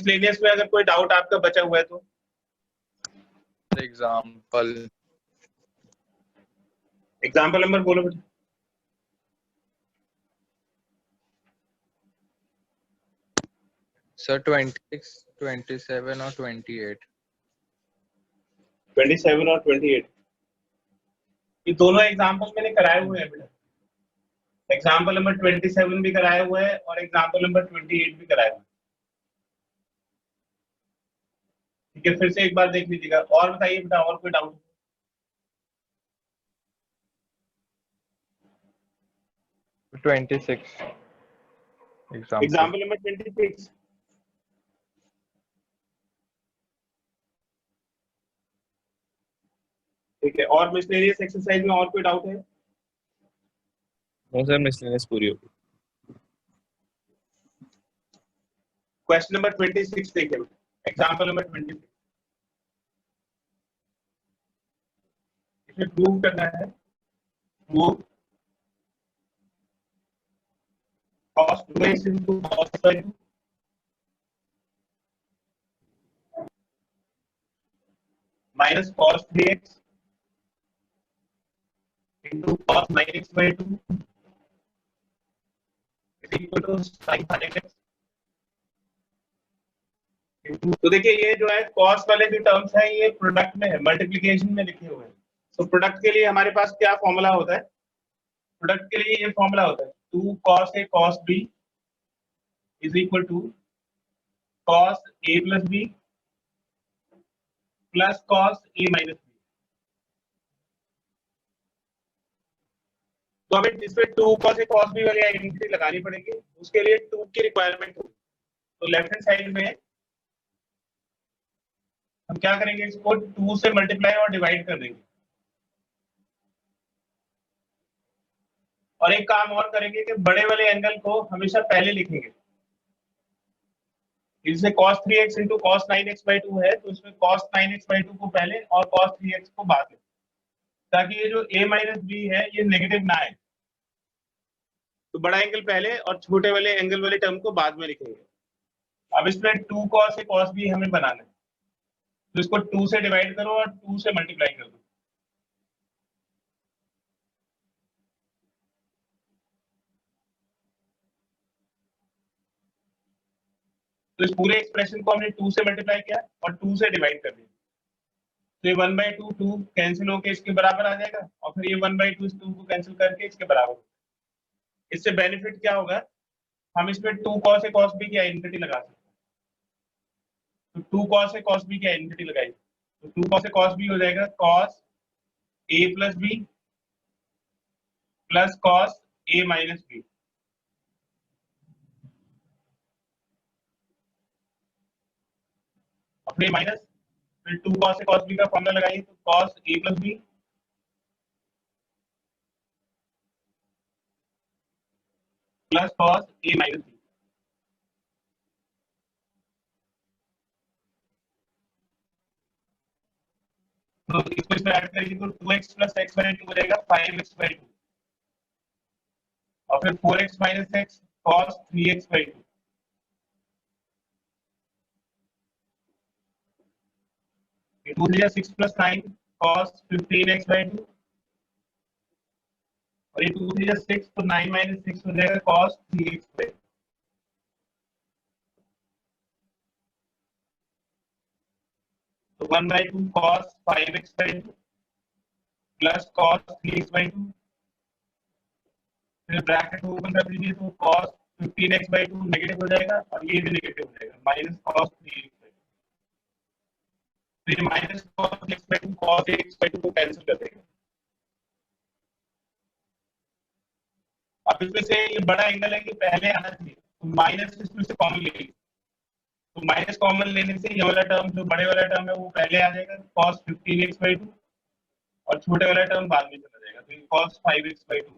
Miscellaneous में अगर कोई डाउट आपका बचा हुआ है तो एग्जाम्पल नंबर बोलो बेटा। सर 26, 27 और 28। 27 और 28 ये दोनों एग्जाम्पल मैंने कराए हुए हैं बेटा। एग्जाम्पल नंबर 27 भी कराया हुआ है और एग्जाम्पल नंबर 28 भी कराया हुआ है। ठीक है, फिर से एक बार देख लीजिएगा। और बताइए बेटा, और कोई डाउट? एग्जाम्पल नंबर 26 ठीक है। और मिसलेनियस एक्सरसाइज में और कोई डाउट है? नो सर, मिसलेनियस पूरी होगी। क्वेश्चन नंबर 26 देखिए, एग्जाम्पल नंबर 26। इसमें प्रूव करना है prove cos 2x into cos 2 minus cos 3x into cos 9x by 2 is equal to sin 5x। तो देखिए ये जो है कॉस वाले जो टर्म्स हैं ये प्रोडक्ट में है, मल्टीप्लिकेशन में लिखे हुए हैं। तो प्रोडक्ट के लिए हमारे पास क्या फॉर्मूला होता है? प्रोडक्ट के लिए ये फॉर्मूला होता है 2 cos a cos b is equal to cos a plus b plus cos a minus b। तो हमें इसमें 2 cos a cos b वाली आइडेंटिटी लगानी पड़ेगी, उसके लिए 2 की रिक्वायरमेंट होगी। तो लेफ्ट हैंड साइड में हम क्या करेंगे, इसको 2 से मल्टीप्लाई और डिवाइड कर देंगे। और एक काम और करेंगे कि बड़े वाले एंगल को हमेशा पहले लिखेंगे। इससे cos 3x into cos 9x by 2 है, तो इसमें cos 9x by 2 को पहले और cos 3x को बाद में, ताकि ये जो a minus b है ये नेगेटिव ना आए। तो बड़ा एंगल पहले और छोटे वाले एंगल वाले टर्म को बाद में लिखेंगे। अब इसमें 2 cos a cos b हमें बनाना है, तो इसको 2 से डिवाइड करो और 2 से मल्टीप्लाई कर दो। तो इस पूरे एक्सप्रेशन को हमने 2 से मल्टीप्लाई किया और 2 से डिवाइड कर दिया। तो ये 1/2 2 कैंसिल होकर इसके बराबर आ जाएगा और फिर ये 1/2 इस 2 को कैंसिल करके इसके बराबर। इससे बेनिफिट क्या होगा, हम इसमें 2 cos a cos b की आइडेंटिटी लगा सकते हैं। तो 2 cos a cos b की आइडेंटिटी लगाई तो 2 cos a cos b हो जाएगा cos a plus b plus cos a minus b। अपने माइनस फिर 2 cos a cos b का फॉर्मूला लगाइए तो cos a plus b plus cos a minus b। तो इसको इसमें ऐड करेंगे तो 2x plus x by 2 हो जाएगा 5x by 2 और फिर 4x minus x cos 3x by 2। ये 2 3 6 plus 9 cos 15x by 2 और ये 2 3 6 तो 9 minus 6 हो जाएगा cos 3x by 2। तो 1/2 cos 5x by 2 plus cos 3x by 2 फिर ब्रैकेट ओपन कर दीजिए तो cos 15x by 2 नेगेटिव हो जाएगा और ये भी नेगेटिव हो जाएगा माइनस cos 3x by 2। तो ये minus cos 3x by 2 cos x by 2 को कैंसिल कर देगा। अब इसमें से ये बड़ा एंगल है कि पहले आना चाहिए, तो माइनस इसमें से कॉमन ले लीजिए। तो माइनस कॉमन लेने से ये वाला टर्म जो बड़े वाला टर्म है वो पहले आ जाएगा cos 15x by 2 और छोटे वाला टर्म बाद में चला जाएगा तो ये cos 5x by 2।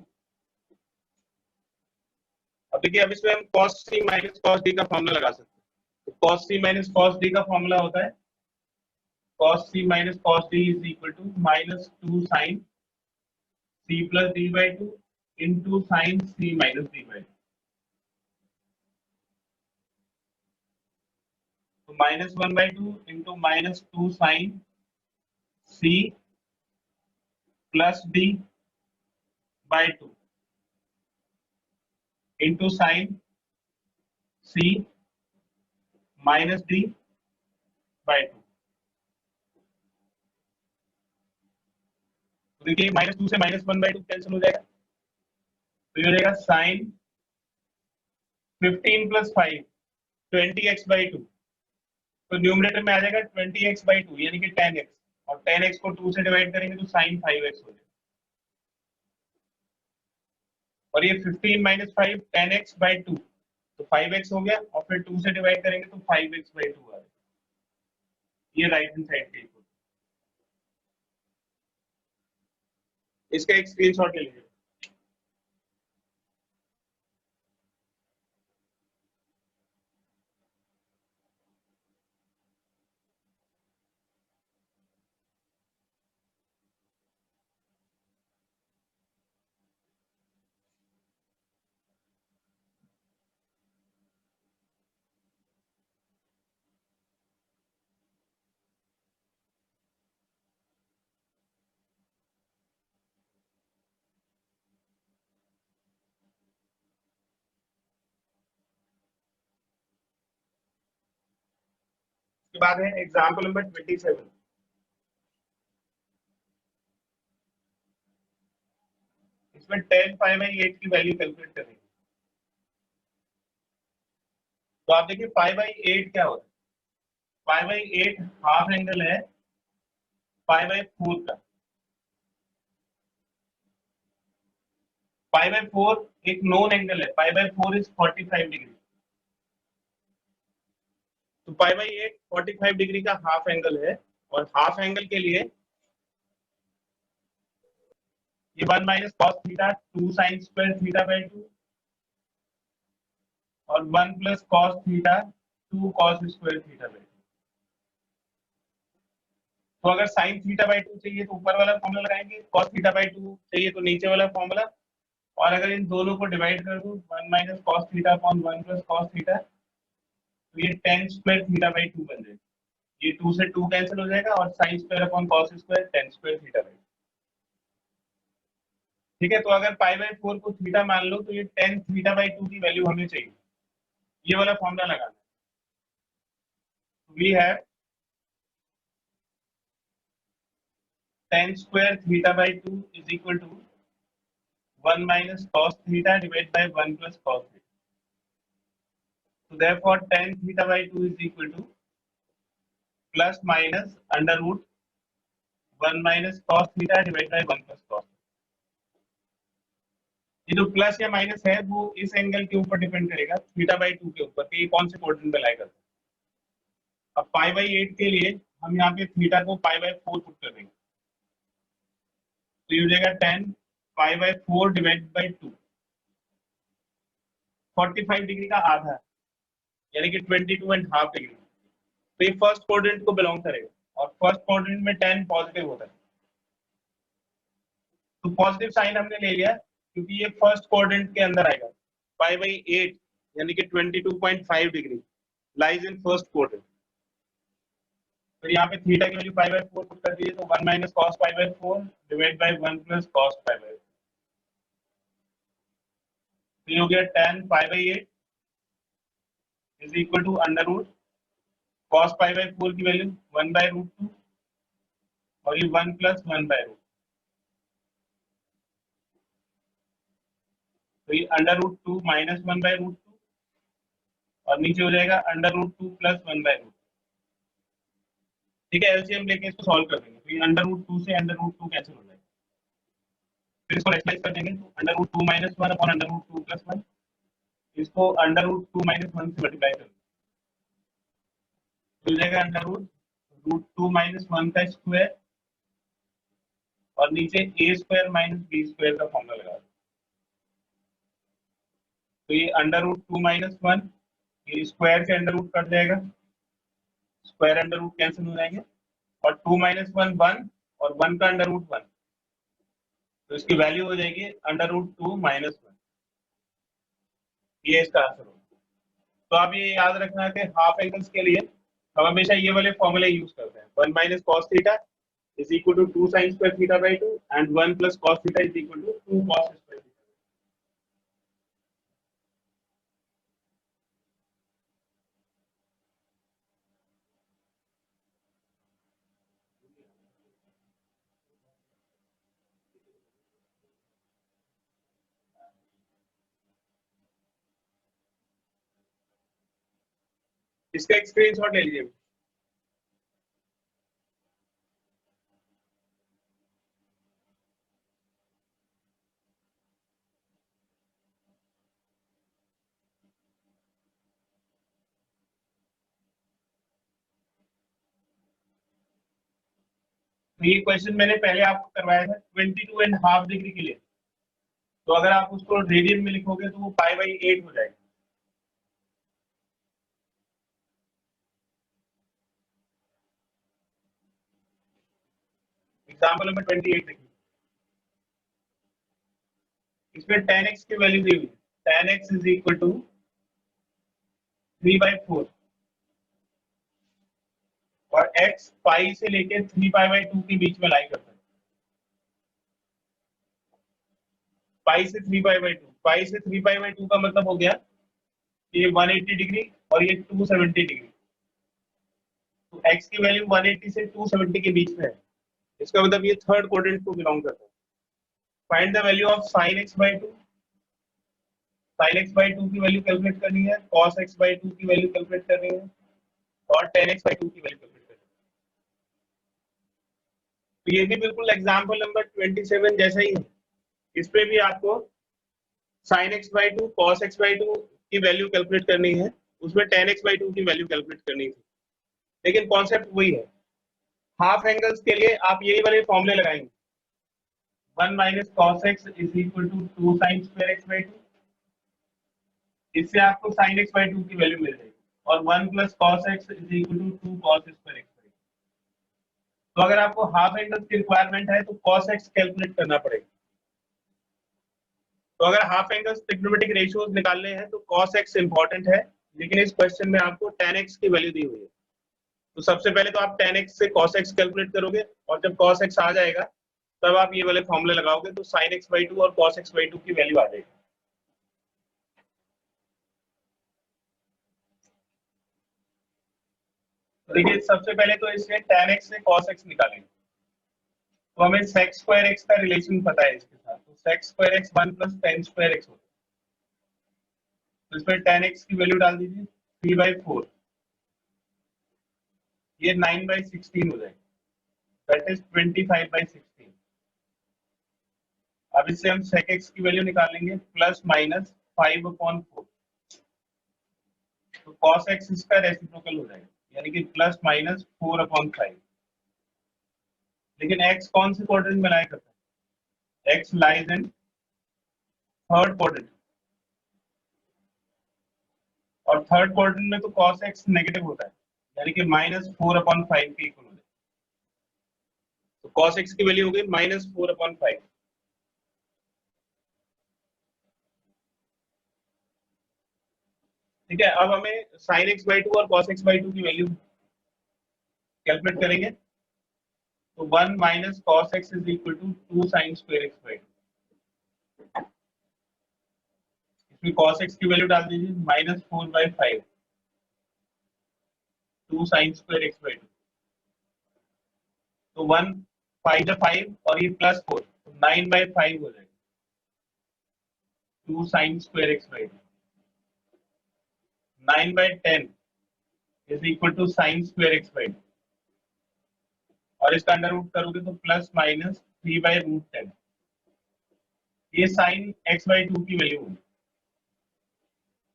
अब देखिए अब इसमें हम cos c minus cos d का फॉर्मूला लगा सकते हैं। तो cos c minus cos d का फॉर्मूला होता है cos c minus cos d is equal to minus 2 sin c plus d by 2 into sin c minus d by 2। तो -1/2 into -2 sine C plus D by 2 into sine C minus D by 2। तो देखिए -2 से -1/2 cancel हो जाएगा, तो ये हो जाएगा साइन 15 प्लस 5 20x/2। तो न्यूमरेटर में आ जाएगा 20x/2 यानी कि 10x, और 10x को 2 से डिवाइड करेंगे तो साइन 5x हो जाएगा। और ये 15 माइनस 5 10x/2 तो 5x हो गया, और फिर 2 से डिवाइड करेंगे तो 5x/2 आ जाएगा। ये राइट हैंड साइड के इक्वल। इसका एक स्क्रीनशॉट ले लीजिए। उसके बाद है एग्जाम्पल नंबर 27। इसमें 10π/8 की वैल्यू कैलकुलेट करेंगे। तो आप देखिए π/8 क्या होता है। π/8 हाफ एंगल है π/4 का। π/4 एक नोन एंगल है, π/4 इज 45 डिग्री। तो π/8 45 डिग्री का हाफ एंगल है, और हाफ एंगल के लिए ये 1 minus cos theta 2 sine square theta by 2 और 1 plus cos theta 2 cos square theta by 2। तो अगर साइन थीटा बाई 2 चाहिए तो ऊपर वाला फॉर्मूला लगाएंगे, कॉस थीटा बाई 2 चाहिए तो नीचे वाला फॉर्मूला, और अगर इन दोनों को डिवाइड कर दूं 1 minus cos theta upon 1 plus cos theta, तो ये tan स्क्वायर थीटा बाई 2 बन जाएगा। ये 2 से 2 कैंसिल हो जाएगा, और sine square upon cos square tan square theta by 2। ठीक है, तो अगर π/4 को थीटा मान लो तो ये tan थीटा बाई 2 की वैल्यू हमें चाहिए, ये वाला फॉर्मूला लगाना। We have tan square theta by 2 is equal to 1 minus cos theta divide by 1 plus cos theta. So therefore tan theta by 2 is equal to plus minus under root 1 minus cos theta divided by 1 plus cos। ये जो plus या minus है वो इस angle के ऊपर depend करेगा, theta by 2 के ऊपर, कि ये कौन से कोऑर्डिनेट पे लाई करता है। अब π/8 के लिए हम यहाँ पे थीटा को π/4 पुट कर देंगे, तो ये हो जाएगा tan π/4 डिवाइड बाई 2। 45 डिग्री का आधा यानी कि 22.5 डिग्री, तो ये फर्स्ट कोऑर्डिनेट को बिलोंग करेगा, और फर्स्ट कोऑर्डिनेट में tan पॉजिटिव होता है, तो पॉजिटिव साइन हमने ले लिया क्योंकि ये फर्स्ट कोऑर्डिनेट के अंदर आएगा। π/8 यानी कि 22.5 degree lies in first coordinate. तो यहाँ पे थीटा की वैल्यू π/4 पुट कर दीजिए, तो 1 minus cos π/4 divide by 1 plus cos π/4। तो ये हो गया tan π/8 is equal to under root cos π/4 की वैल्यू 1/√2 और ये 1 प्लस 1/√। तो ये अंडर√2 माइनस 1/√2 और नीचे हो जाएगा अंडर√2 प्लस 1/√2। ठीक है, एलसीएम लेके इसको सॉल्व कर देंगे, तो ये अंडर√2 से अंडर√2 कैंसिल हो जाएगा। फिर इसको रेशनलाइज कर देंगे, तो अंडर√2 माइनस 1 अपॉन अंडर√2 प्लस 1, इसको अंडर√2 माइनस 1 से मल्टीप्लाई कर देंगे, हो जाएगा अंडर√2 माइनस 1 का स्क्वायर, और नीचे a square minus b square का फॉर्मूला लगा दो। तो ये अंडर√2 माइनस 1 ये स्क्वायर से अंडर रूट कट जाएगा, स्क्वायर अंडर रूट कैंसिल हो जाएंगे, और 2 माइनस 1 1 और 1 का अंडर रूट 1, तो इसकी वैल्यू हो जाएगी अंडर√2 माइनस 1। ये इसका आंसर होगा। तो आप ये याद रखना कि हाफ एंगल्स के लिए हम हमेशा ये वाले फॉर्मूले यूज करते हैं, 1 minus cos theta is equal to 2 sine square theta by 2 and 1 plus cos theta is equal to 2 cos square theta. इसका एक स्क्रीनशॉट ले लीजिए। तो ये क्वेश्चन मैंने पहले आपको करवाया था 22.5 डिग्री के लिए, तो अगर आप उसको रेडियन में लिखोगे तो वो पाई बाई 8 हो जाएगा। एग्जाम्पल नंबर 28 देखिए, इसमें tan x की वैल्यू दी हुई है, tan x is equal to 3/4 और x पाई से लेके 3π/2 के बीच में लाई करता है। पाई से 3π/2, पाई से 3π/2 का मतलब हो गया ये 180 डिग्री और ये 270 डिग्री। तो x की वैल्यू 180 से 270 के बीच में है, इसका मतलब ये थर्ड क्वाड्रेंट को बिलोंग करता है। Find the value of sin x/2। sin x/2 की वैल्यू कैलकुलेट करनी है, cos x/2 की वैल्यू कैलकुलेट करनी है और tan x/2 की वैल्यू कैलकुलेट करनी है। तो ये भी बिल्कुल एग्जांपल नंबर 27 जैसा ही है, इस पे भी आपको sin x/2 cos x/2 की वैल्यू कैलकुलेट करनी है, उसमें tan x/2 की वैल्यू कैलकुलेट करनी थी, लेकिन कॉन्सेप्ट वही है। हाफ एंगल्स के लिए आप यही वाले फॉर्मूले लगाएंगे, 1 minus cos x is equal to 2 sine square x/2, इससे आपको sin x/2 की वैल्यू मिल जाएगी, और 1 plus cos x is equal to 2 cos square x/2। तो अगर आपको हाफ एंगल्स की रिक्वायरमेंट है तो cos x कैलकुलेट करना पड़ेगा। तो अगर हाफ एंगल्स ट्रिग्नोमेट्रिक रेशियोज निकालने हैं तो cos x इंपॉर्टेंट है, लेकिन इस क्वेश्चन में आपको tan x की वैल्यू दी हुई है, तो सबसे पहले तो आप tan x से cos x कैलकुलेट करोगे, और जब cos x आ जाएगा तब आप ये वाले फॉर्मूले लगाओगे तो sin x/2 और cos x/2 की वैल्यू आ जाएगी। तो देखिए सबसे पहले तो इसमें tan x से cos x निकालेंगे, तो हमें sec स्क्वायर x का रिलेशन पता है इसके साथ, तो sec square x 1 plus tan square x होता है। तो इसमें tan x की वैल्यू डाल दीजिए 3/4, ये 9/16 हो जाएगा, दैट इज 25/16। अब इससे हम sec x की वैल्यू निकालेंगे प्लस माइनस 5/4, तो cos x इसका रेसिप्रोकल हो जाएगा, यानी कि प्लस माइनस 4/5। लेकिन x कौन से क्वाड्रेंट में लाई करता है, x lies in third quadrant, और थर्ड क्वाड्रेंट में तो cos x नेगेटिव होता है, यानी कि -4/5 के इक्वल हो जाएगा। तो cos x की वैल्यू हो गई -4/5। ठीक है, अब हमें sin x/2 और cos x/2 की वैल्यू कैलकुलेट करेंगे, तो 1 minus cos x is equal to 2 sin square x/2। इसमें cos x की वैल्यू डाल दीजिए -4/5, 2 sin स्क्वायर x/2, तो 1 5 और ये +4, तो 9/5 हो जाएगा, 2 sin square x/2। 9/10 is equal to sin square x/2, और इसका अंडर रूट करोगे तो प्लस माइनस 3/√10, ये sin x/2 की वैल्यू होगी।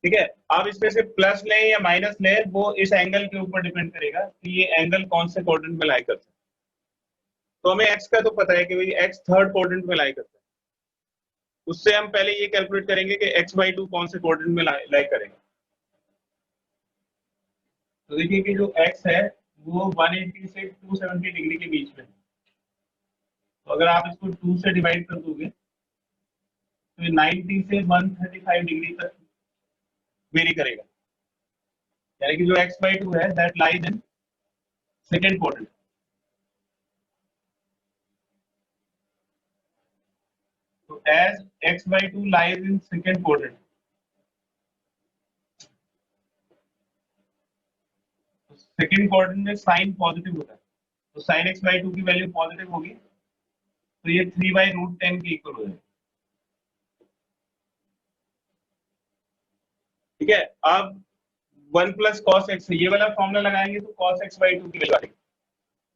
ठीक है, अब इसमें से प्लस लें या माइनस लें वो इस एंगल के ऊपर डिपेंड करेगा कि ये एंगल कौन से क्वाड्रेंट में लाई करता है। तो हमें x का तो पता है कि भाई x थर्ड क्वाड्रेंट में लाई करता है, उससे हम पहले ये कैलकुलेट करेंगे कि x/2 कौन से क्वाड्रेंट में लाई करेगा। तो देखिए कि जो x है वो 180 से 270 डिग्री के बीच में है, तो अगर आप इसको 2 से डिवाइड कर दोगे तो ये 90 से 135 डिग्री तक वेरी करेगा, यानी कि जो x/2 है that lies in second quadrant. तो as x/2 lies in second quadrant, तो सेकेंड क्वाड्रेंट में साइन पॉजिटिव होता है, तो sin x/2 की वैल्यू पॉजिटिव होगी, तो ये 3/√10 के इक्वल हो जाएगा। ठीक है, अब 1 + cos x, ये वाला फॉर्मूला लगाएंगे तो cos x/2 की वैल्यू आएगी।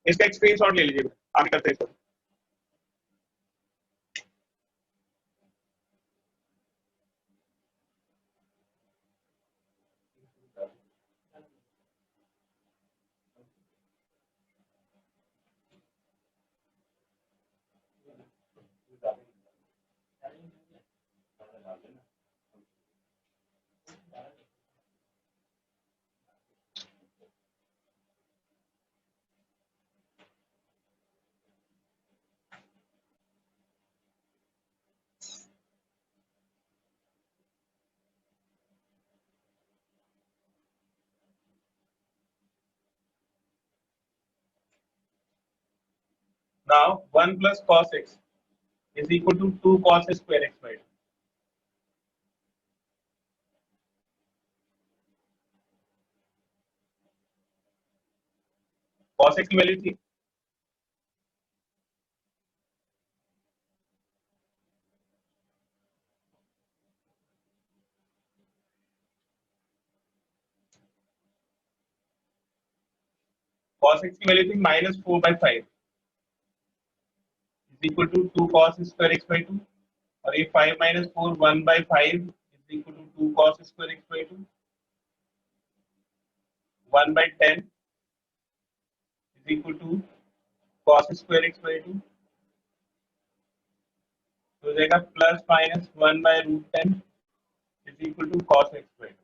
इसका एक स्क्रीनशॉट ले लीजिए, आगे करते हैं इसको। Now 1 + cos x is equal to 2 cos square x/2. cos x की वैल्यू थी cos x की वैल्यू थी -4/5 is equal to 2 cos square x/2, और ये 5 - 4 1/5 is equal to 2 cos square x/2, 1/10 is equal to cos square x/2, तो हो जाएगा +-1/√10 is equal to cos x/2.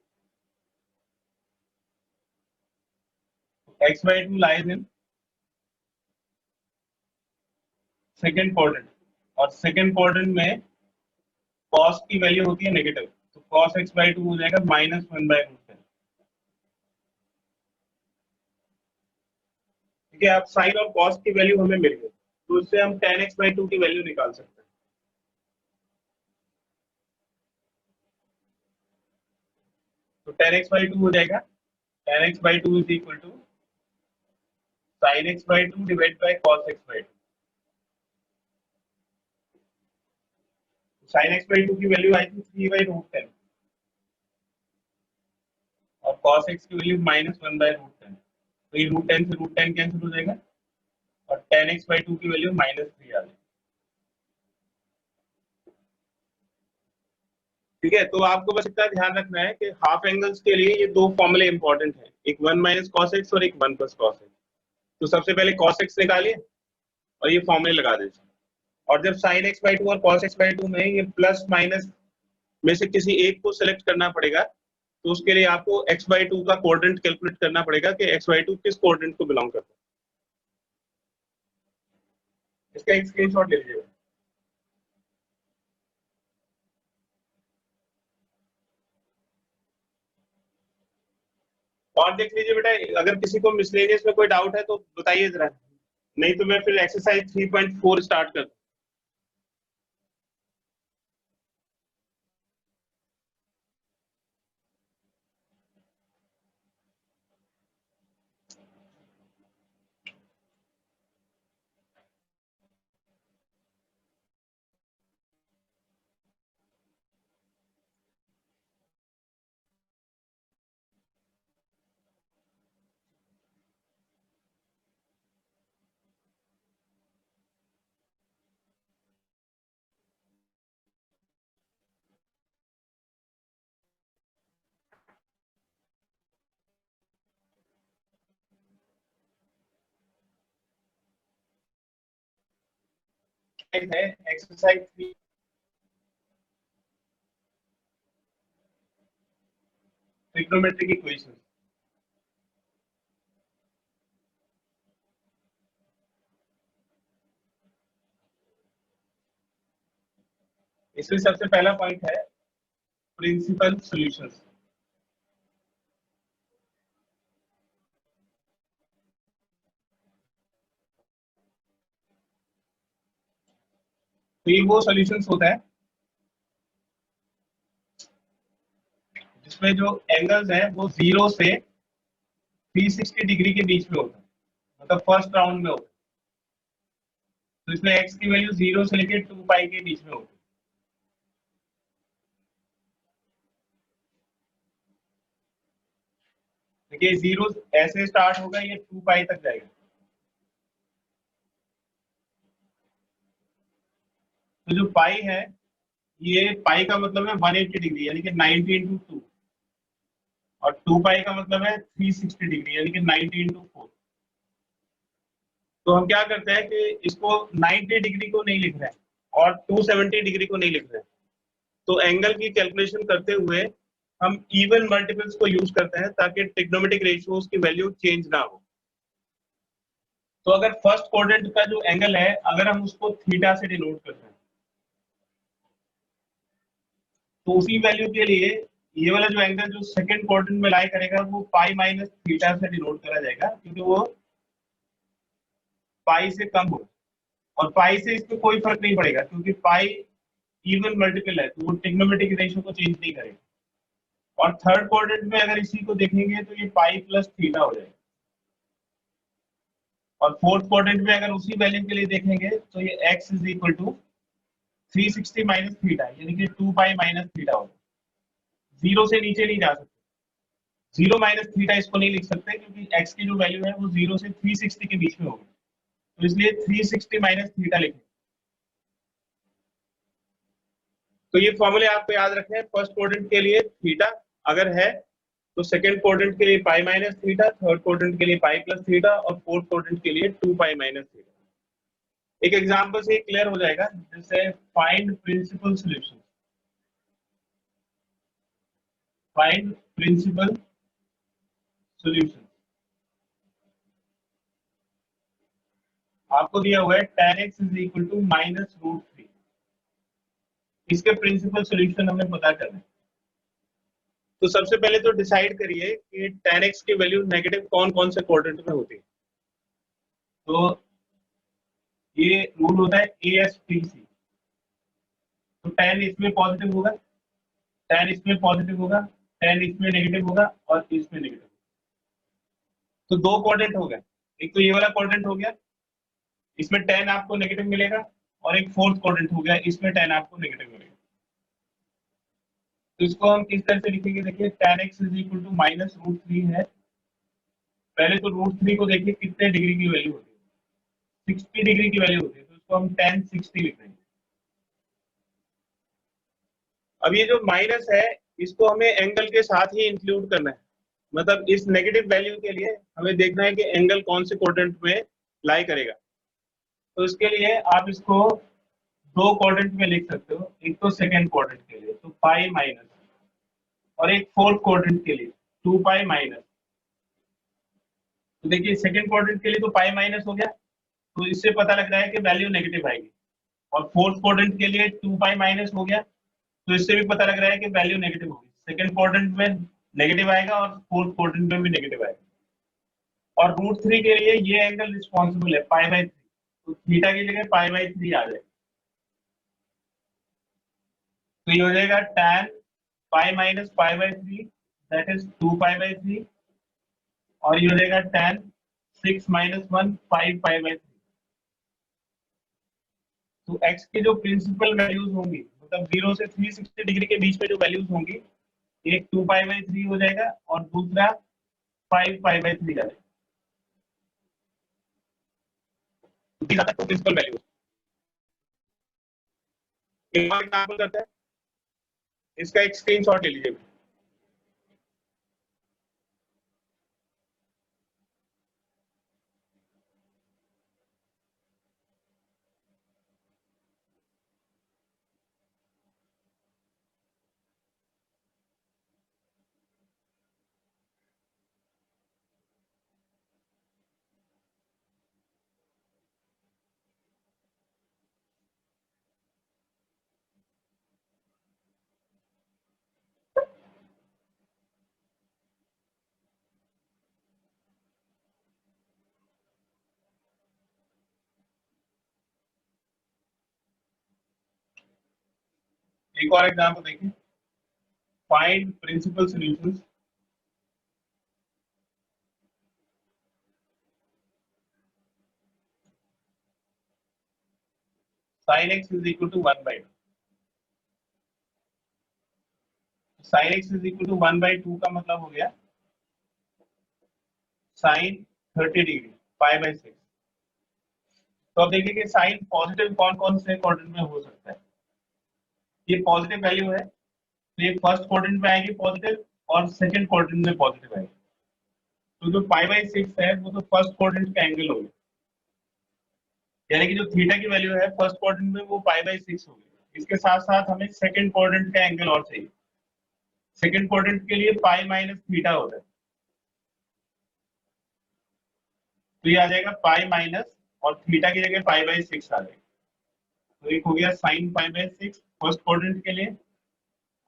x/2 lies in second quadrant, और second quadrant में cos की value होती है नेगेटिव, तो cos x/2 हो जाएगा -1/√10। ठीक है, अब साइन और cos की वैल्यू हमें मिल गई, तो उससे हम tan x/2 की वैल्यू निकाल सकते हैं। तो tan x/2 हो जाएगा tan x/2 is equal to sin x/2 divided by cos x/2। sin x/2 की वैल्यू आई थी 3/√10 और cos x की वैल्यू -1/√10, तो ये √10 से √10 कैंसिल हो जाएगा और tan x/2 की वैल्यू -3 आ जाएगी। ठीक है, तो आपको बस इतना ध्यान रखना है कि हाफ एंगल्स के लिए ये दो फॉर्मूले इंपॉर्टेंट हैं, एक 1 - cos x और एक 1 + cos x। तो सबसे पहले cos x निकालिए और ये फॉर्मूले लगा दीजिए, और जब sin x/2 और cos x/2 में ये प्लस माइनस में से किसी एक को सिलेक्ट करना पड़ेगा, तो उसके लिए आपको x/2 का कोऑर्डिनेट कैलकुलेट करना पड़ेगा कि x/2 किस कोऑर्डिनेट को बिलोंग करता है। इसका एक स्क्रीनशॉट ले लीजिएगा। और देख लीजिए बेटा, अगर किसी को मिसलेनियस में कोई डाउट है तो बताइए जरा, नहीं तो मैं फिर एक्सरसाइज 3.4 स्टार्ट कर। है एक्सरसाइज 3, ट्रिग्नोमेट्रिक इक्वेशन। इसमें सबसे पहला पॉइंट है प्रिंसिपल सॉल्यूशंस। तो ये वो सॉल्यूशंस होता है जिसमें जो एंगल्स है वो 0 से 360 डिग्री के बीच में होता है, मतलब फर्स्ट राउंड में होता है। तो इसमें x की वैल्यू 0 से लेकर 2 पाई के बीच में होती है। देखिए 0 ऐसे स्टार्ट होगा, ये 2 पाई तक जाएगा। तो जो पाई है, ये पाई का मतलब है 180 डिग्री यानी कि 90 इंटू 2, और 2 पाई का मतलब है 360 डिग्री यानी कि 90 इंटू 4। तो हम क्या करते हैं कि इसको 90 डिग्री को नहीं लिख रहे हैं और 270 डिग्री को नहीं लिख रहे हैं। तो एंगल की कैलकुलेशन करते हुए हम इवन मल्टीपल्स को यूज करते हैं ताकि ट्रिग्नोमेट्रिक रेशियोज की वैल्यू चेंज ना हो। तो अगर फर्स्ट क्वाड्रेंट का जो एंगल है, अगर हम उसको थीटा से डिनोट करते हैं, तो उसी वैल्यू के लिए ये वाला जो एंगल जो सेकंड क्वाड्रेंट में लाई करेगा वो पाई माइनस थीटा से डिनोट करा जाएगा, क्योंकि वो पाई से कम हो, और पाई से इसमें कोई फर्क नहीं पड़ेगा क्योंकि पाई इवन मल्टीपल है, तो वो ट्रिग्नोमेट्रिक रेशियो को चेंज नहीं करेगा। और थर्ड क्वाड्रेंट में अगर इसी को देखेंगे तो ये पाई प्लस थीटा हो जाएगा। और फोर्थ क्वाड्रेंट में अगर उसी वैल्यू के लिए देखेंगे तो ये x is equal to 360 minus theta यानी कि 2 पाई माइनस थीटा होगा। 0 से नीचे नहीं जा सकते, 0 माइनस थीटा इसको नहीं लिख सकते क्योंकि x की जो वैल्यू है वो 0 से 360 के बीच में होगी, तो इसलिए 360 माइनस थीटा लिखें। तो ये फॉर्मूले आपको याद रखने हैं। फर्स्ट क्वाड्रेंट के लिए थीटा अगर है तो सेकंड क्वाड्रेंट के लिए pi minus theta, third quadrant के लिए पाई प्लस थीटा, और फोर्थ क्वाड्रेंट के लिए 2 पाई माइनस थीटा। एक एग्जांपल से क्लियर हो जाएगा, जैसे find principal solution. Find principal solution आपको दिया हुआ है tan x is equal to minus root 3। इसके प्रिंसिपल सॉल्यूशन हमें पता करना है। तो सबसे पहले तो डिसाइड करिए कि tan x की वैल्यू नेगेटिव कौन कौन से क्वाड्रेंट में होती है। तो ये रूल होता है ASTC। तो tan इसमें पॉजिटिव होगा, tan इसमें पॉजिटिव होगा, tan इसमें नेगेटिव होगा और इसमें नेगेटिव। तो दो क्वाड्रेंट हो गए, एक तो ये वाला क्वाड्रेंट हो गया, इसमें tan आपको नेगेटिव मिलेगा, और एक फोर्थ क्वाड्रेंट हो गया, इसमें tan आपको नेगेटिव मिलेगा। तो इसको हम किस तरह से लिखेंगे, देखिए tan x is equal to minus root 3 है। पहले तो रूट 3 को देखिए कितने डिग्री की वैल्यू होती है, 60 डिग्री की वैल्यू होती है, तो इसको हम tan 60 लिख देंगे। अब ये जो माइनस है इसको हमें एंगल के साथ ही इंक्लूड करना है, मतलब इस नेगेटिव वैल्यू के लिए हमें देखना है कि एंगल कौन से क्वाड्रेंट में लाई करेगा। तो इसके लिए आप इसको दो क्वाड्रेंट में लिख सकते हो, एक तो सेकंड क्वाड्रेंट के लिए तो पाई माइनस, और एक फोर्थ क्वाड्रेंट के लिए 2 पाई माइनस। तो देखिए सेकंड क्वाड्रेंट के लिए तो पाई माइनस हो गया, तो इससे पता लग रहा है कि वैल्यू नेगेटिव आएगी। और फोर्थ क्वाड्रेंट के लिए 2 पाई माइनस हो गया, तो इससे भी पता लग रहा है कि वैल्यू नेगेटिव होगी। सेकंड क्वाड्रेंट में नेगेटिव आएगा और फोर्थ क्वाड्रेंट में भी नेगेटिव आएगा। और रूट 3 के लिए ये एंगल रिस्पॉन्सिबल है पाई बाई 3, तो थीटा की जगह पाई बाई 3 आ जाएगा। तो ये हो जाएगा tan pi minus pi by 3 that is 2 pi by 3, और ये हो जाएगा tan 6 माइनस 1 5 पाई बाई 3। तो x की जो प्रिंसिपल वैल्यूज होंगी, मतलब 0 से 360 डिग्री के बीच में जो वैल्यूज होंगी, एक 2 पाई बाई 3 हो जाएगा और दूसरा 5 पाई बाई 3 आ जाएगा। तो प्रिंसिपल वैल्यूज एक और एग्जांपल करते हैं, इसका एक स्क्रीनशॉट ले लीजिए। एक और एग्जांपल देखिए, find principal solutions sin x is equal to 1 by 2. sin x is equal to 1 by 2 का मतलब हो गया sin 30 डिग्री पाई बाई 6। तो अब देखिए कि साइन पॉजिटिव कौन कौन से क्वाड्रेंट में हो सकता है। ये पॉजिटिव वैल्यू है तो ये फर्स्ट क्वाड्रेंट में आएगी पॉजिटिव और सेकंड क्वाड्रेंट में पॉजिटिव आएगी। तो जो पाई बाई 6 है वो तो फर्स्ट क्वाड्रेंट का एंगल होगा, यानी कि जो थीटा की वैल्यू है फर्स्ट क्वाड्रेंट में वो पाई बाई 6 होगी। इसके साथ साथ हमें सेकंड क्वाड्रेंट का एंगल और चाहिए। सेकंड क्वाड्रेंट के लिए पाई माइनस थीटा होता है, तो ये आ जाएगा पाई माइनस और थीटा की जगह पाई बाई 6 आ जाएगा। तो एक हो गया sine pi by 6 first quadrant के लिए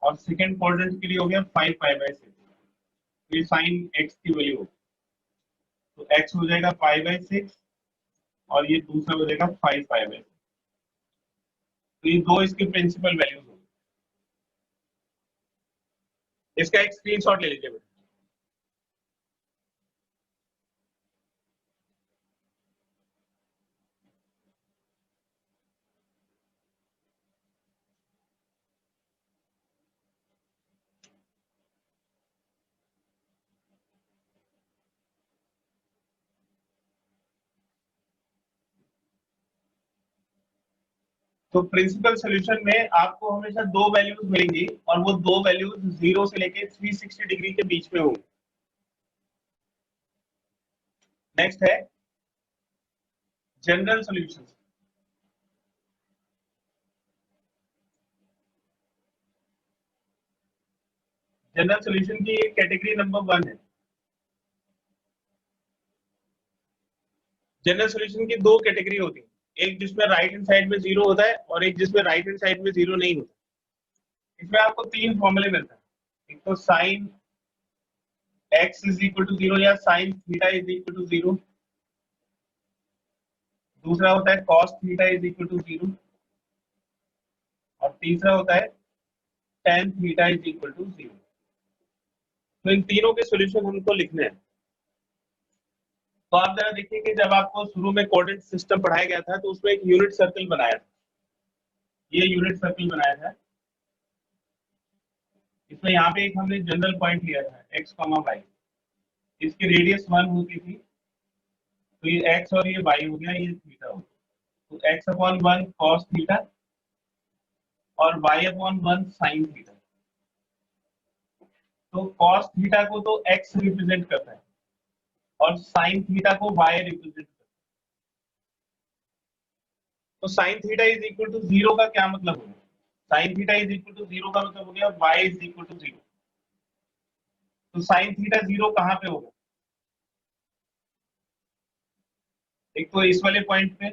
और सेकंड क्वाड्रेंट के लिए हो गया 5 पाई बाई 6। ये साइन एक्स की वैल्यू होगी, तो एक्स हो जाएगा पाई बाई 6 और ये दूसरा हो जाएगा 5 पाई बाई 6। तो ये दो इसके प्रिंसिपल वैल्यूज होंगे। इसका एक स्क्रीनशॉट ले लीजिए बेटा। तो प्रिंसिपल सॉल्यूशन में आपको हमेशा दो वैल्यूज मिलेंगी और वो दो वैल्यूज 0 से लेके 360 डिग्री के बीच में होंगी। नेक्स्ट है जनरल सॉल्यूशन। जनरल सॉल्यूशन की कैटेगरी नंबर 1 है। जनरल सॉल्यूशन की दो कैटेगरी होती है, एक जिसमें राइट हैंड साइड में 0 होता है और एक जिसमें राइट हैंड साइड में 0 नहीं होता। इसमें आपको तीन फॉर्मूले मिलते हैं, एक तो sine x is equal to 0 या sine theta is equal to 0, दूसरा होता है cos theta is equal to 0 और तीसरा होता है tan theta is equal to 0। तो इन तीनों के सॉल्यूशन हमको लिखने हैं। तो आप जरा देखिए कि जब आपको शुरू में कोऑर्डिनेट सिस्टम पढ़ाया गया था तो उसमें एक यूनिट सर्कल बनाया था, ये यूनिट सर्कल बनाया था। इसमें यहाँ पे एक हमने जनरल पॉइंट लिया था x, y, इसकी रेडियस 1 होती थी, तो ये x और ये y हो गया, ये थीटा हो गया। तो x अपॉन 1 cos थीटा और y अपॉन 1 sin थीटा। तो cos थीटा को तो x रिप्रेजेंट करता है और sin थीटा को y रिप्रेजेंट करता है। तो sin theta is equal to 0 का क्या मतलब होगा? sin theta is equal to 0 का मतलब हो गया y इज इक्वल टू 0। तो sin थीटा 0 कहाँ पे होगा? एक तो इस वाले पॉइंट पे,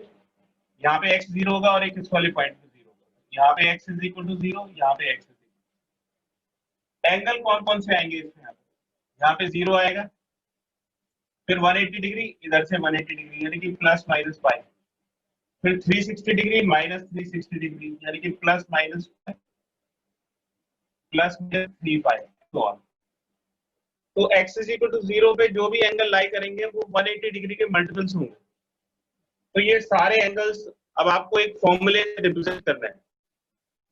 यहाँ पे x 0 होगा और एक इस वाले पॉइंट पे 0 होगा। यहाँ पे x इज इक्वल टू 0, यहाँ पे x इज इक्वल। एंगल कौन कौन से आएंगे इसमें? यहाँ पे 0 आएगा, फिर 180 डिग्री, इधर से 180 डिग्री यानी कि प्लस माइनस पाई, फिर 360 डिग्री माइनस 360 डिग्री यानी कि प्लस माइनस प्लस 3 पाई। तो x इज इक्वल टू 0 पे जो भी एंगल लाई करेंगे वो 180 डिग्री के मल्टीपल्स होंगे। तो ये सारे एंगल्स अब आपको एक फॉर्मूले से रिप्रेजेंट करना है।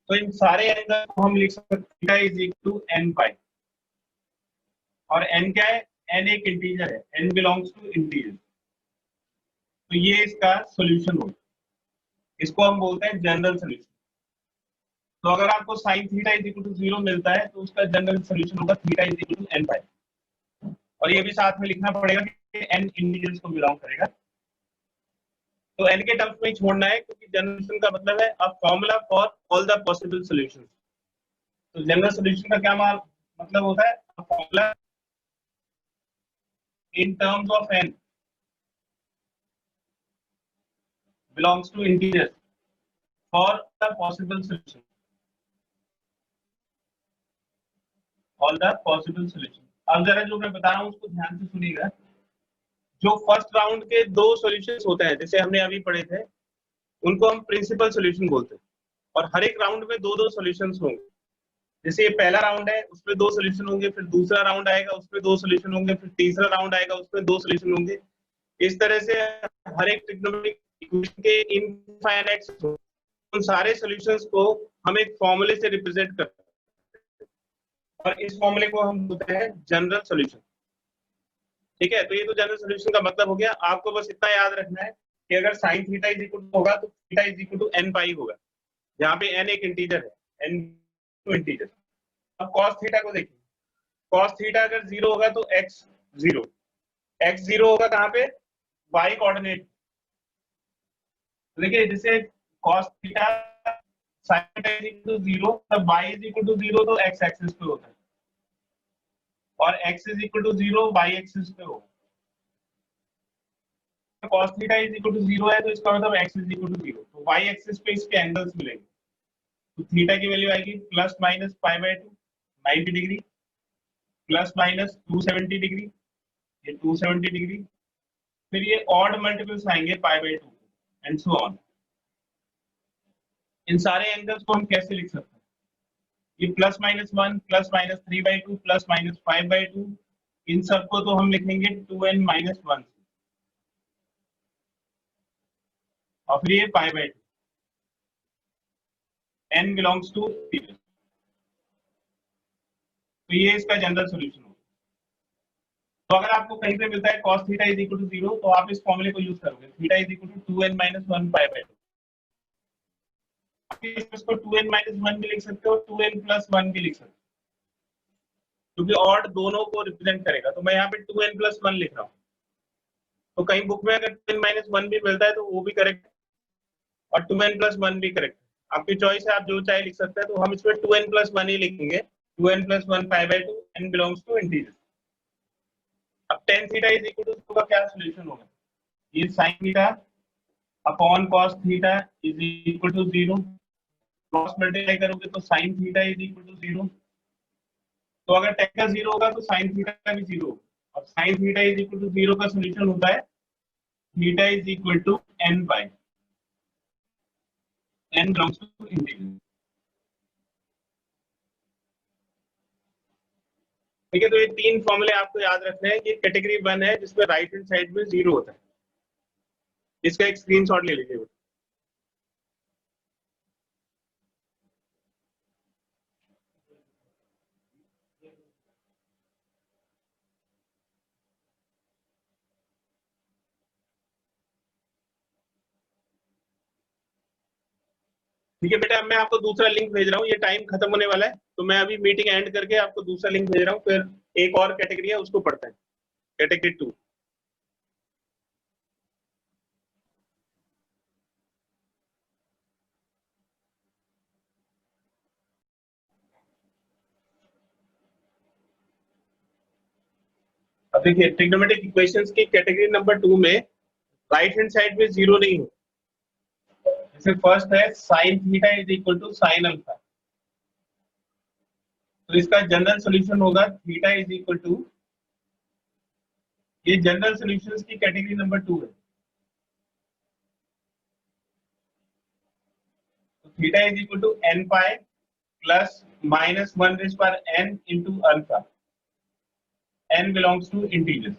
तो इन सारे एंगल को हम लिख सकते हैं theta is equal to n pi, और n क्या है? n एक इंटीजर है, n बिलोंग्स टू इंटीजर। तो ये इसका सॉल्यूशन होगा, इसको हम बोलते हैं जनरल सॉल्यूशन। तो अगर आपको sin theta is equal to 0 मिलता है तो उसका जनरल सॉल्यूशन होगा theta is equal to n pi. और ये भी साथ में लिखना पड़ेगा कि n इंटीजर्स को बिलोंग करेगा। तो n के टर्म्स में ही छोड़ना है क्योंकि जनरल का मतलब है a formula for all the possible solutions. तो जनरल सॉल्यूशन का क्या मतलब होता है? A formula in terms of n belongs to integers for the possible solution, all the possible solution। अब जरा जो मैं बता रहा हूँ उसको ध्यान से सुनिएगा। जो फर्स्ट राउंड के दो सॉल्यूशंस होते हैं जैसे हमने अभी पढ़े थे, उनको हम प्रिंसिपल सॉल्यूशन बोलते हैं। और हर एक राउंड में दो दो सॉल्यूशंस होंगे। जैसे ये पहला राउंड है उसमें दो सॉल्यूशन होंगे, फिर दूसरा राउंड आएगा उसमें दो सॉल्यूशन होंगे, फिर तीसरा राउंड आएगा उसमें दो सॉल्यूशन होंगे। इस तरह से हर एक ट्रिग्नोमेट्रिक इक्वेशन के इनफाइनाइट उन सारे सॉल्यूशंस को हम एक फॉर्मूले से रिप्रेजेंट करते हैं और इस फॉर्मूले को हम बोलते हैं जनरल सॉल्यूशन। ठीक है, तो ये तो जनरल सॉल्यूशन का मतलब हो गया। आपको बस इतना याद रखना है कि अगर sin theta is equal to होगा तो theta is equal to n pi होगा, जहाँ पे n एक इंटीजर है, n टू इंटीजर। अब cos थीटा को देखिए, cos थीटा अगर 0 होगा तो x 0 होगा कहाँ पे, y कोऑर्डिनेट। देखिए जैसे cos theta sin theta is equal to 0 तब y इज इक्वल टू 0 तो x एक्सिस पे होता है और x is equal to 0 y axis पे होगा। cos theta is equal to 0 है तो इसका मतलब x इज इक्वल टू 0, तो y एक्सिस पे इसके एंगल्स मिलेंगे। तो थीटा की वैल्यू आएगी plus minus pi by 2 90 degree, plus minus 270 degree, ये 270 डिग्री, फिर ये ऑड मल्टीपल्स आएंगे pi by 2 and so on. इन सारे एंगल्स को हम कैसे लिख सकते हैं, ये plus minus 1 plus minus 3/2 plus minus 5/2, इन सबको तो हम लिखेंगे 2n माइनस 1 और फिर ये pi by 2, n belongs to 0। तो ये इसका जनरल सॉल्यूशन होगा। तो अगर आपको कहीं पे मिलता है cos theta is equal to 0 तो आप इस फॉर्मूले को यूज करोगे, theta is equal to 2n minus 1 pi by 2। इसको 2n माइनस 1 भी लिख सकते हो, 2n प्लस 1 भी लिख सकते हो, क्योंकि ऑड दोनों को रिप्रेजेंट करेगा। तो मैं यहाँ पे 2n प्लस 1 लिख रहा हूँ। तो कहीं बुक में अगर 2n माइनस 1 भी मिलता है तो वो भी करेक्ट और 2n प्लस 1 भी करेक्ट, आपकी चॉइस है, आप जो चाहे लिख सकते हैं। तो हम इसमें 2n प्लस 1 ही लिखेंगे, 2n plus 1 pi by 2, n belongs to integer. अब tan theta is equal to का क्या सॉल्यूशन होगा, ये sin theta upon cos theta is equal to 0, cross multiply करोगे तो sin theta is equal to 0। तो अगर tan का 0 होगा तो sin थीटा का भी 0 होगा और sin theta is equal to 0 का सॉल्यूशन होता है theta is equal to n by n belongs to integer. ठीक है, तो ये तीन फॉर्मूले आपको याद रखने हैं। ये कैटेगरी 1 है जिसमें राइट हैंड साइड में 0 होता है, इसका एक स्क्रीनशॉट ले लीजिए। ठीक है बेटा, अब मैं आपको दूसरा लिंक भेज रहा हूँ, ये टाइम खत्म होने वाला है तो मैं अभी मीटिंग एंड करके आपको दूसरा लिंक भेज रहा हूँ, फिर एक और कैटेगरी है उसको पढ़ते हैं, कैटेगरी 2। अब देखिए ट्रिग्नोमेट्रिक इक्वेशंस की कैटेगरी नंबर 2 में राइट हैंड साइड में 0 नहीं हो। जैसे फर्स्ट है sin theta is equal to sin alpha, तो इसका जनरल सॉल्यूशन होगा थीटा इज इक्वल टू, ये जनरल सॉल्यूशंस की कैटेगरी नंबर 2 है। तो theta is equal to n pi plus minus 1 raise power n into alpha, n belongs to integer.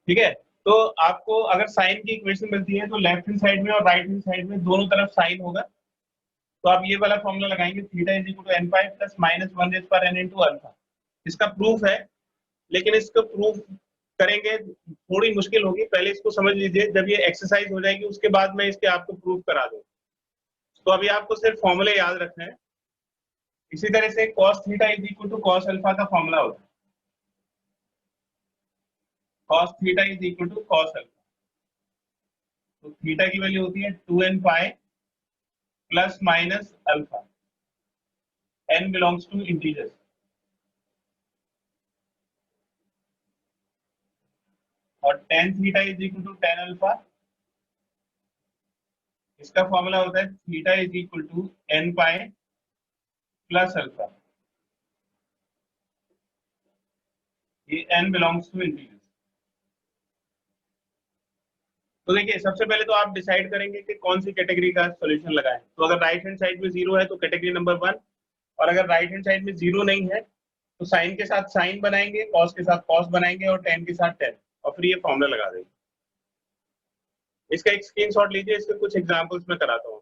ठीक है, तो आपको अगर साइन की इक्वेशन मिलती है तो लेफ्ट हैंड साइड में और राइट हैंड साइड में दोनों तरफ साइन होगा। तो आप ये वाला फॉर्मूला लगाएंगे theta is equal to n pi plus minus 1 raise power n into alpha. इसका प्रूफ है, लेकिन इसको प्रूफ करेंगे थोड़ी मुश्किल होगी, पहले इसको समझ लीजिए, जब ये एक्सरसाइज हो जाएगी उसके बाद मैं इसके आपको प्रूफ करा दूँ। तो अभी आपको सिर्फ फॉर्मूले याद रखना है। इसी तरह से cos theta is equal to cos alpha का फॉर्मूला होता है, cos theta is equal to cos alpha. तो थीटा की वैल्यू होती है 2n pi plus minus alpha, n belongs to integers. और tan theta is equal to tan alpha, इसका formula होता है theta is equal to n pi plus alpha, ये n belongs to integers. तो देखिए सबसे पहले तो आप डिसाइड करेंगे कि कौन सी कैटेगरी का सॉल्यूशन लगाएं। तो अगर राइट हैंड साइड में 0 है तो कैटेगरी नंबर 1, और अगर राइट हैंड साइड में 0 नहीं है तो साइन के साथ साइन बनाएंगे, कॉस के साथ कॉस बनाएंगे और टेन के साथ टेन, और फिर ये फॉर्मूला लगा देंगे। इसका एक स्क्रीनशॉट लीजिए, इसके कुछ एग्जांपल्स में कराता हूँ।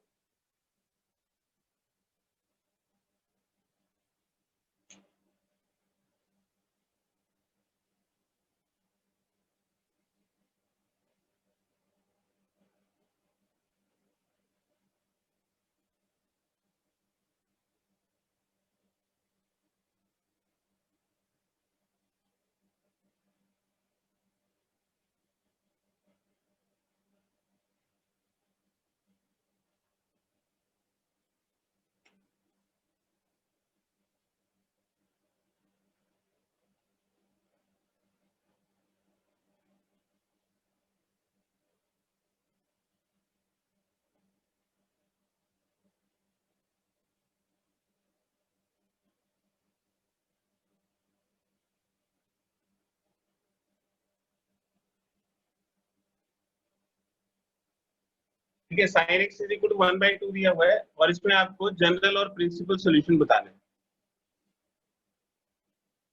ठीक है, sine x is equal to 1/2 दिया हुआ है और इसमें आपको जनरल और प्रिंसिपल सॉल्यूशन बताने हैं।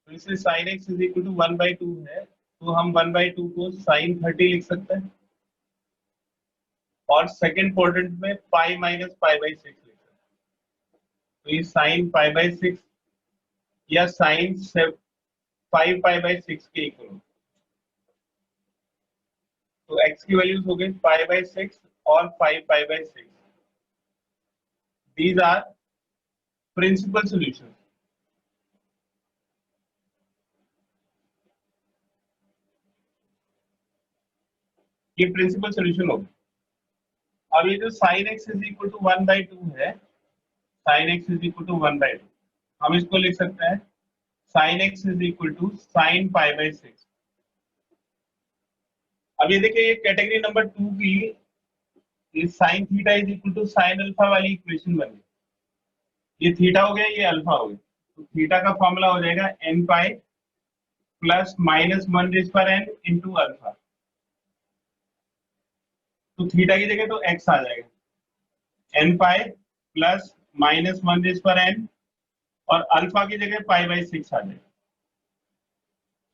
तो इसलिए sine x is equal to 1/2 है, तो हम 1/2 को साइन 30 लिख सकते हैं, और सेकंड क्वाड्रेंट में पाई माइनस पाई/6 लिख सकते हैं। तो ये साइन पाई/6 या साइन 5 पाई/6 के इक्वल हो। तो x की वैल्यूज हो गई पाई/6 और 5 पाई/6। These are principal solution. ये प्रिंसिपल सॉल्यूशन हो गया। अब ये जो sine x is equal to 1/2 है, sine x is equal to 1/2, हम इसको लिख सकते हैं sine x is equal to sine पाई/6। अब ये देखिए ये कैटेगरी नंबर 2 की ये sine theta is equal to sine alpha वाली इक्वेशन बन गई। ये थीटा हो गया, ये अल्फा हो गया, तो थीटा का फॉर्मूला हो जाएगा n pi plus -1/n into alpha. तो थीटा की जगह तो x आ जाएगा n पाई प्लस -1/n और अल्फा की जगह पाई/6 आ जाएगा।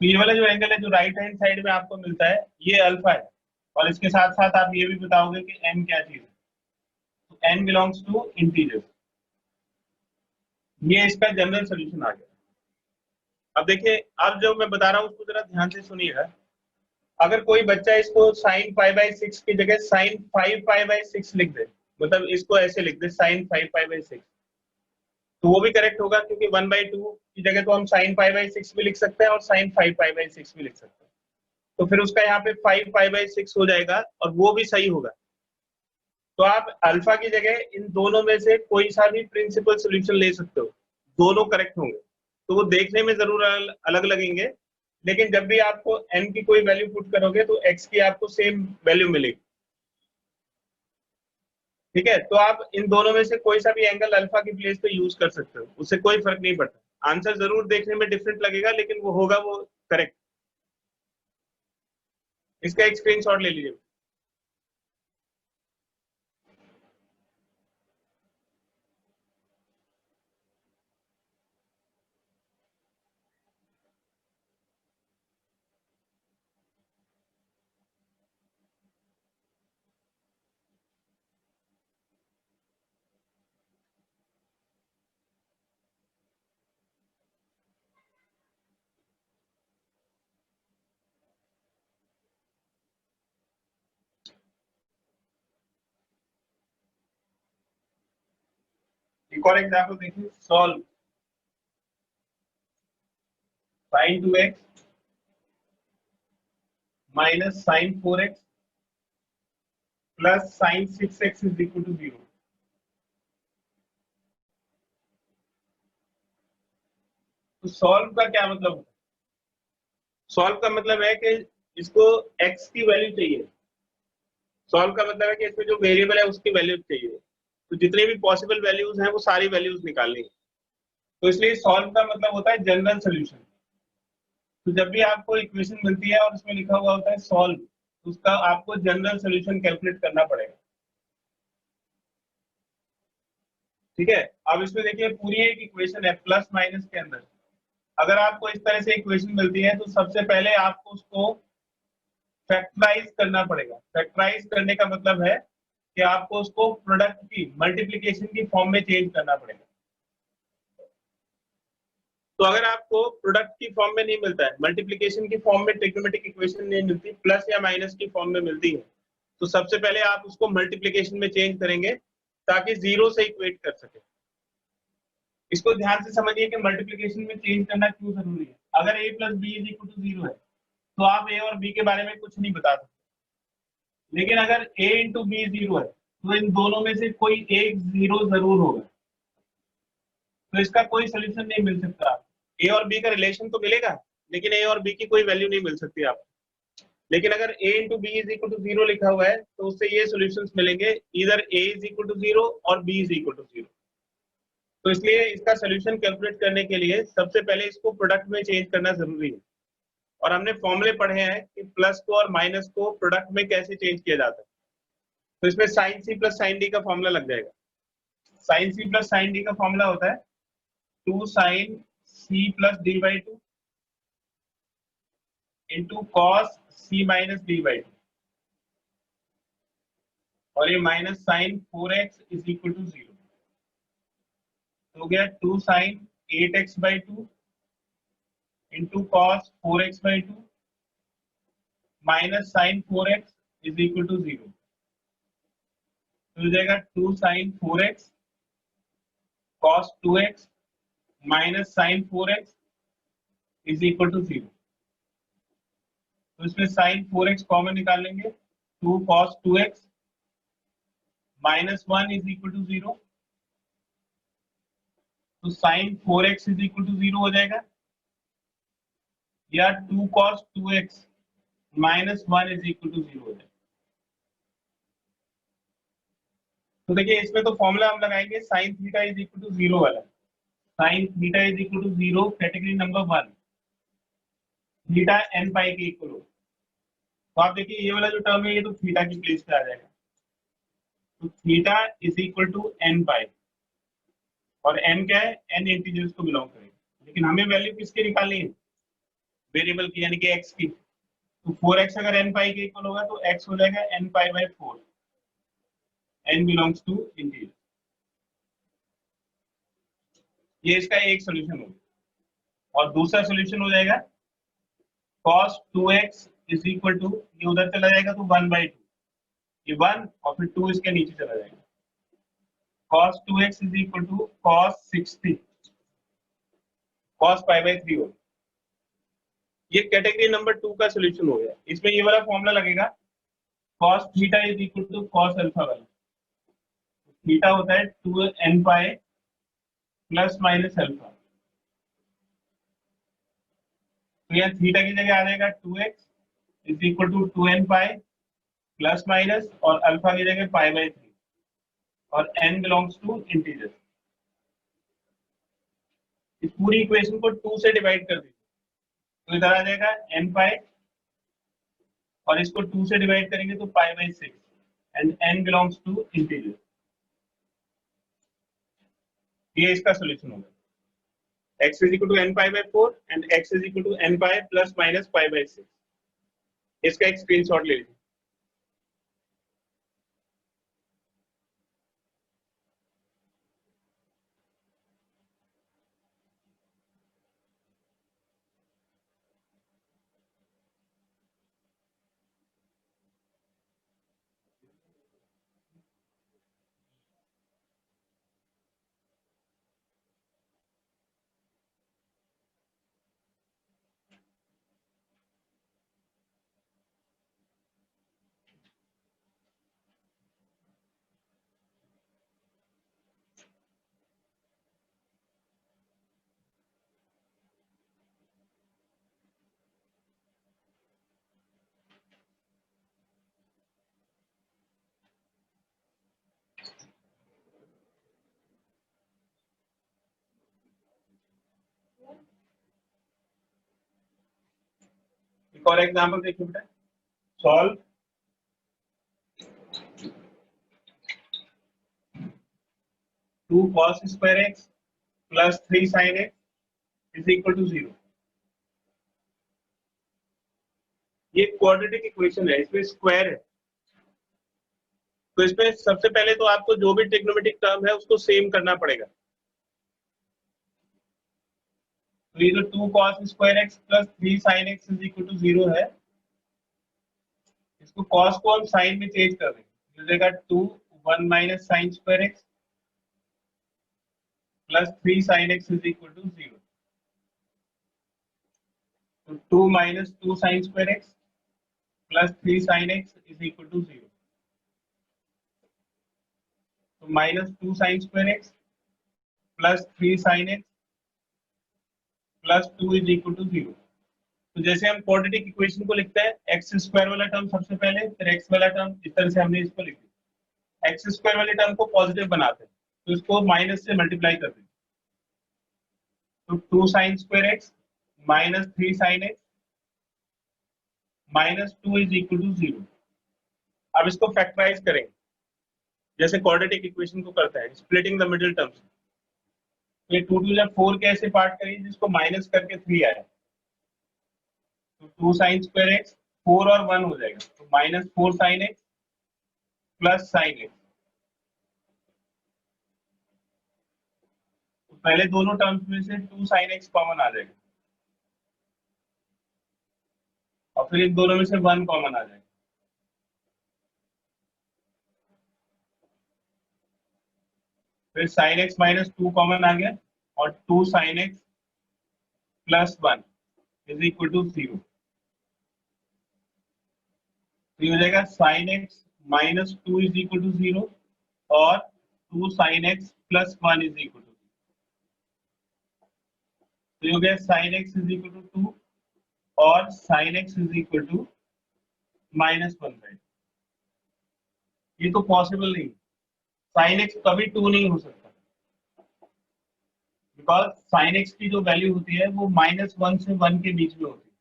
तो ये वाला जो एंगल है जो राइट हैंड साइड में आपको मिलता है ये अल्फा है, और इसके साथ साथ आप ये भी बताओगे कि n क्या चीज है। तो n बिलोंग्स टू इंटीजर। ये इसका जनरल सॉल्यूशन आ गया। अब देखिए, अब जो मैं बता रहा हूँ उसको जरा ध्यान से सुनिएगा। अगर कोई बच्चा इसको साइन पाई/6 की जगह साइन 5 पाई/6 लिख दे, मतलब इसको ऐसे लिख दे साइन 5 पाई/6, तो वो भी करेक्ट होगा, क्योंकि 1/2 की जगह तो हम साइन पाई/6 भी लिख सकते हैं और साइन 5 पाई/6 भी लिख सकते हैं। तो फिर उसका यहाँ पे 5 पाई/6 हो जाएगा और वो भी सही होगा। तो आप अल्फा की जगह इन दोनों में से कोई सा भी प्रिंसिपल सॉल्यूशन ले सकते हो, दोनों करेक्ट होंगे। तो वो देखने में जरूर अलग लगेंगे, लेकिन जब भी आपको n की कोई वैल्यू पुट करोगे तो x की आपको सेम वैल्यू मिलेगी। ठीक है, तो आप इन दोनों में से कोई सा भी एंगल अल्फा की प्लेस पे यूज कर सकते हो, उससे कोई फर्क नहीं पड़ता। आंसर जरूर देखने में डिफरेंट लगेगा, लेकिन वो होगा वो करेक्ट। इसका एक स्क्रीनशॉट ले लीजिए। एक और एग्जाम्पल देखिए, solve sine 2x minus sine 4x plus sine 6x is equal to 0। तो सॉल्व का क्या मतलब है? सॉल्व का मतलब है कि इसको x की वैल्यू चाहिए। सॉल्व का मतलब है कि इसमें जो वेरिएबल है उसकी वैल्यू चाहिए। तो जितने भी पॉसिबल वैल्यूज हैं वो सारी वैल्यूज निकालनी है। तो इसलिए सॉल्व का मतलब होता है जनरल सोल्यूशन। तो जब भी आपको इक्वेशन मिलती है और उसमें लिखा हुआ होता है सॉल्व, उसका आपको जनरल सोल्यूशन कैलकुलेट करना पड़ेगा। ठीक है, अब इसमें देखिए पूरी एक इक्वेशन है प्लस माइनस के अंदर। अगर आपको इस तरह से इक्वेशन मिलती है तो सबसे पहले आपको उसको फैक्टराइज करना पड़ेगा। फैक्टराइज करने का मतलब है कि आपको उसको प्रोडक्ट की मल्टीप्लिकेशन की फॉर्म में चेंज करना पड़ेगा। तो अगर आपको प्रोडक्ट की फॉर्म में नहीं मिलता है, मल्टीप्लिकेशन की फॉर्म में ट्रिग्नोमेट्रिक इक्वेशन नहीं मिलती, प्लस या माइनस की फॉर्म में मिलती है, तो सबसे पहले आप उसको मल्टीप्लिकेशन में चेंज करेंगे ताकि जीरो से इक्वेट कर सके। इसको ध्यान से समझिए कि मल्टीप्लिकेशन में चेंज करना क्यों जरूरी है। अगर a plus b is equal to 0 है तो आप a और b के बारे में कुछ नहीं बता सकते, लेकिन अगर a इंटू बी 0 है तो इन दोनों में से कोई एक जीरो जरूर होगा। तो इसका कोई सोल्यूशन नहीं मिल सकता। ए और बी का रिलेशन तो मिलेगा, लेकिन ए और बी की कोई वैल्यू नहीं मिल सकती आपको। लेकिन अगर a into b is equal to 0 लिखा हुआ है तो उससे ये सॉल्यूशंस मिलेंगे, इधर a इज इक्वल टू 0 और b इज इक्वल टू 0। तो इसलिए इसका सोल्यूशन कैलकुलेट करने के लिए सबसे पहले इसको प्रोडक्ट में चेंज करना जरूरी है। और हमने फॉर्मूले पढ़े हैं कि प्लस को और माइनस को प्रोडक्ट में कैसे चेंज किया जाता है। तो इसमें sine c plus sine d का फॉर्मूला लग जाएगा। Sine c plus sine d का फॉर्मूला होता है 2 sine c plus d by 2 into cos c minus d by 2, और ये minus sine 4x is equal to 0। तो हो गया 2 sine 8x by 2 into cos 4x by 2 minus sine 4x is equal to 0। तो हो जाएगा 2 sign 4x cos 2x minus sine 4x is equal to 0। तो इसमें साइन 4x कॉमन निकाल लेंगे, 2 cos 2x minus 1 is equal to 0। तो sign 4x is equal to 0 हो जाएगा, या 2 cos 2x minus 1 is equal to 0 हो जाएगा। तो देखिए इसमें तो फॉर्मूला हम लगाएंगे sine theta is equal to 0 वाला। Sine theta is equal to 0 category number 1, theta n pi के इक्वल हो। तो आप देखिए ये वाला जो टर्म है ये तो थीटा की प्लेस पे आ जाएगा। तो theta is equal to n pi, और n क्या है, n इंटीजर्स को बिलोंग करेगा। लेकिन हमें वैल्यू किसकी निकालनी है, वेरिएबल की, यानी कि x की। तो 4x अगर n पाई के इक्वल होगा तो x हो जाएगा n pi by 4, n belongs to integer. ये इसका एक सोल्यूशन होगा। और दूसरा सोल्यूशन हो जाएगा cos 2x is equal to, ये उधर चला जाएगा तो 1/2, ये 1 और फिर 2 इसके नीचे चला जाएगा। cos 2x is equal to cos 60 cos pi by 3 होगा। ये कैटेगरी नंबर 2 का सोल्यूशन हो गया। इसमें ये वाला फॉर्मूला लगेगा cos theta is equal to cos alpha वाला। थीटा होता है 2n pi plus minus alpha. तो यहाँ थीटा की जगह आ जाएगा 2x is equal to 2n pi plus minus, और अल्फा की जगह पाई बाई 3, और n बिलोंग्स टू इंटीजर। इस पूरी इक्वेशन को 2 से डिवाइड कर दीजिए तो इधर आ जाएगा n पाई, और इसको 2 से डिवाइड करेंगे तो pi by 6, and n belongs to integer. ये इसका सोल्यूशन होगा। x is equal to n pi by 4 and x is equal to n pi plus minus pi by 6। इसका एक स्क्रीनशॉट ले लीजिए। एक और एग्जांपल देखिए बेटा। Solve 2 cos square x plus 3 sin x is equal to 0। ये क्वाड्रेटिक इक्वेशन है, इसमें स्क्वायर है, तो इसमें सबसे पहले तो आपको जो भी ट्रिग्नोमेट्रिक टर्म है उसको सेम करना पड़ेगा। तो ये जो 2 cos square x plus 3 sin x is equal to 0 है, इसको cos को हम sin में चेंज कर देंगे, हो जाएगा 2 1 minus sin square x plus 3 sin x is equal to 0। तो 2 minus 2 sin square x plus 3 sin x is equal to 0। तो minus 2 sin square x plus 3 sin x plus 2 is equal to 0। तो जैसे हम quadratic equation को लिखते हैं, x square वाला term सबसे पहले, फिर एक्स वाला टर्म, इस तरह से हमने इसको लिख दिया। एक्स स्क्वायर वाले टर्म को पॉजिटिव बनाते हैं, तो इसको माइनस से मल्टीप्लाई करते हैं, तो 2 sin square x minus 3 sin x minus 2 is equal to 0। अब इसको फैक्टराइज करेंगे जैसे क्वाड्रेटिक इक्वेशन को करते हैं, स्प्लिटिंग द मिडिल टर्म्स। तो ये 2 2 जब 4 के ऐसे पार्ट करिए जिसको माइनस करके 3 आया, तो 2 sin स्क्वायर एक्स 4 और 1 हो जाएगा, तो minus 4 sin x plus sin x। तो पहले दोनों टर्म्स में से 2 sin x कॉमन आ जाएगा और फिर इन दोनों में से 1 कॉमन आ जाएगा। फिर sin x माइनस 2 कॉमन आ गया और 2 sin x plus 1 is equal to 0। तो ये हो जाएगा sin x minus 2 is equal to 0 और 2 sin x plus 1 is equal to 0। तो ये हो गया sin x is equal to 2 और sin x is equal to minus 1/2। ये तो पॉसिबल नहीं, sin x कभी 2 नहीं हो सकता, बिकॉज sin x की जो वैल्यू होती है वो -1 से 1 के बीच में होती है।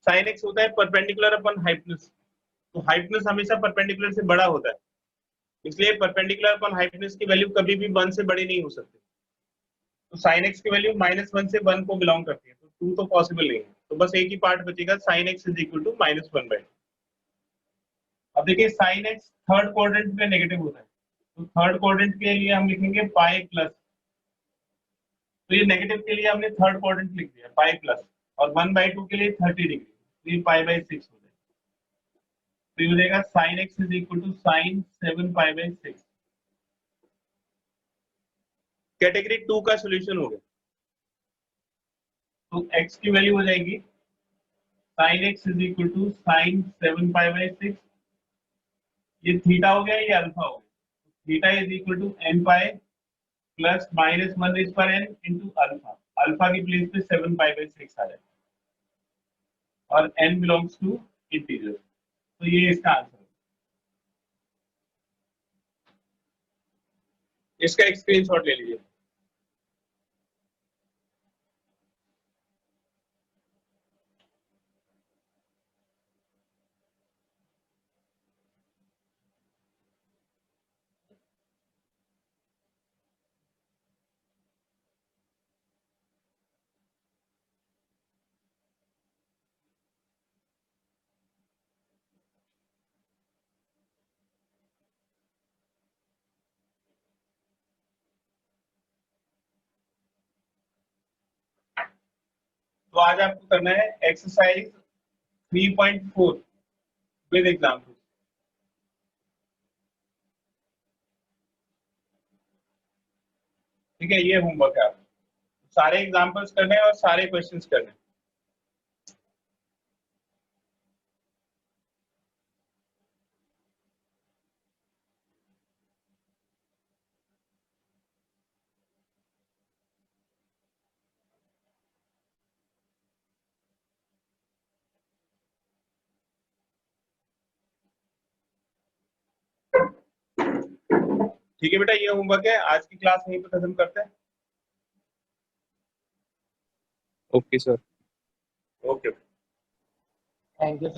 sin x होता है परपेंडिकुलर अपन हाइपोटेनस, तो हाइपोटेनस हमेशा परपेंडिकुलर से बड़ा होता है, इसलिए परपेंडिकुलर अपन हाइपोटेनस की वैल्यू कभी भी 1 से बड़ी नहीं हो सकती। तो sin x की वैल्यू -1 से 1 को बिलोंग करती है, तो 2 तो पॉसिबल नहीं है। तो बस एक ही पार्ट बचेगा, sin x is equal to -1/2। अब देखिए sin x थर्ड क्वाड्रेंट में नेगेटिव होता है, तो थर्ड क्वाड्रेंट के लिए हम लिखेंगे पाई प्लस, तो ये नेगेटिव के लिए हमने थर्ड क्वाड्रेंट लिख दिया पाई प्लस, और 1/2 के लिए 30 डिग्री, तो ये पाई/6 हो जाएगा। तो ये हो जाएगा sin x is equal to sin 7 पाई/6। कैटेगरी 2 का सॉल्यूशन हो गया। तो x की वैल्यू हो जाएगी sin x is equal to sin 7 पाई/6, ये थीटा हो गया, ये अल्फा हो गया। Theta is equal to n pi plus -1 raise पर n इंटू अल्फा, अल्फा की प्लेस पे 7 पाई/6 आ जाएगा और n बिलोंग्स टू इंटीजर, तो ये इसका आंसर है। इसका एक स्क्रीनशॉट ले लीजिए। तो आज आपको करना है एक्सरसाइज 3.4 विद एग्जाम्पल। ठीक है, ये होमवर्क है आपका, सारे एग्जाम्पल्स करने हैं और सारे क्वेश्चंस करने हैं। ठीक है बेटा, ये होमवर्क है, आज की क्लास यहीं पे खत्म करते हैं। Okay sir. Okay, thank you.